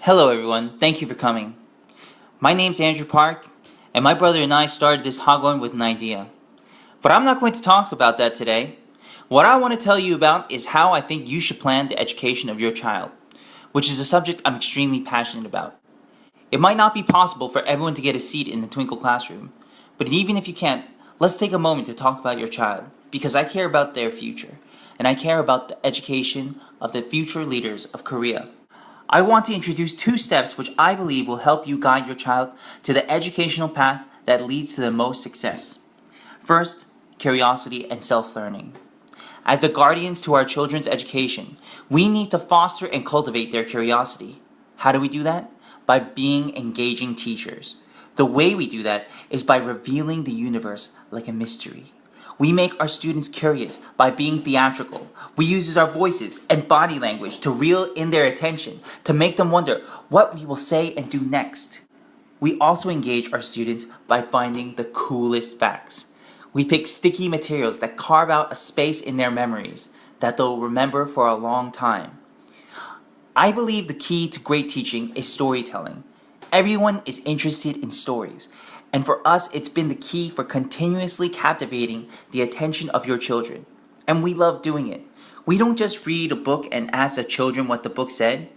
Hello everyone, thank you for coming. My name's Andrew Park, and my brother and I started this Hagwon with an idea. But I'm not going to talk about that today. What I want to tell you about is how I think you should plan the education of your child, which is a subject I'm extremely passionate about. It might not be possible for everyone to get a seat in the Twinkle classroom, but even if you can't, let's take a moment to talk about your child, because I care about their future, and I care about the education of the future leaders of Korea. I want to introduce 2 steps which I believe will help you guide your child to the educational path that leads to the most success. First, curiosity and self-learning. As the guardians to our children's education, we need to foster and cultivate their curiosity. How do we do that? By being engaging teachers. The way we do that is by revealing the universe like a mystery. We make our students curious by being theatrical. We use our voices and body language to reel in their attention, to make them wonder what we will say and do next. We also engage our students by finding the coolest facts. We pick sticky materials that carve out a space in their memories that they'll remember for a long time. I believe the key to great teaching is storytelling. Everyone is interested in stories. And for us, it's been the key for continuously captivating the attention of your children. And we love doing it. We don't just read a book and ask the children what the book said.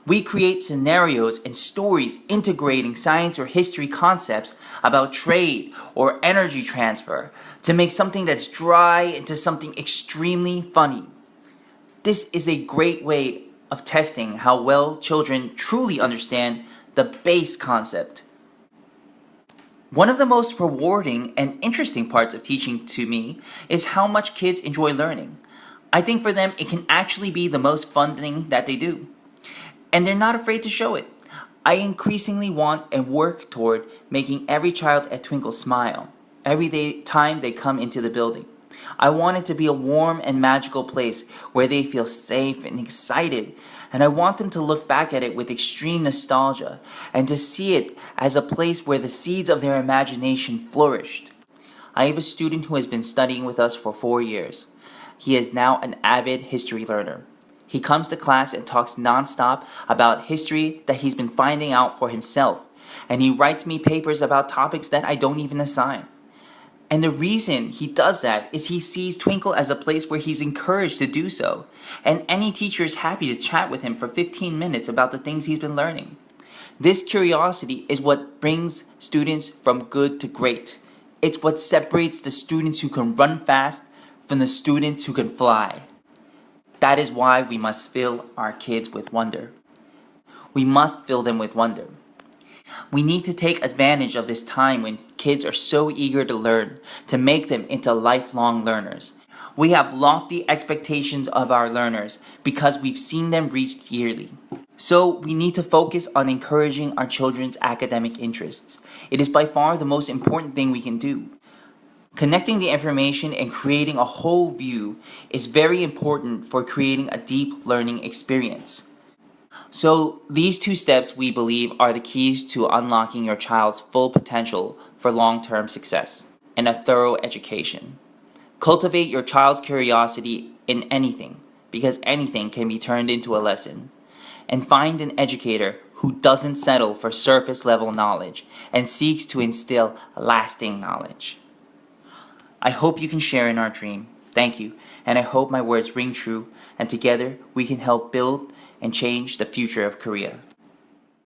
We create scenarios and stories integrating science or history concepts about trade or energy transfer to make something that's dry into something extremely funny. This is a great way of testing how well children truly understand the base concept. One of the most rewarding and interesting parts of teaching to me is how much kids enjoy learning. I think for them it can actually be the most fun thing that they do. And they're not afraid to show it. I increasingly want and work toward making every child at Twinkle smile every time they come into the building. I want it to be a warm and magical place where they feel safe and excited. And I want them to look back at it with extreme nostalgia and to see it as a place where the seeds of their imagination flourished. I have a student who has been studying with us for 4 years. He is now an avid history learner. He comes to class and talks nonstop about history that he's been finding out for himself. And he writes me papers about topics that I don't even assign. And the reason he does that is he sees Twinkle as a place where he's encouraged to do so. And any teacher is happy to chat with him for 15 minutes about the things he's been learning. This curiosity is what brings students from good to great. It's what separates the students who can run fast from the students who can fly. That is why we must fill our kids with wonder. We must fill them with wonder. We need to take advantage of this time when kids are so eager to learn, to make them into lifelong learners. We have lofty expectations of our learners because we've seen them reached yearly. So we need to focus on encouraging our children's academic interests. It is by far the most important thing we can do. Connecting the information and creating a whole view is very important for creating a deep learning experience. So these 2 steps we believe are the keys to unlocking your child's full potential for long-term success and a thorough education. Cultivate your child's curiosity in anything, because anything can be turned into a lesson. And find an educator who doesn't settle for surface-level knowledge and seeks to instill lasting knowledge. I hope you can share in our dream. Thank you, and I hope my words ring true, and together we can help build and change the future of Korea.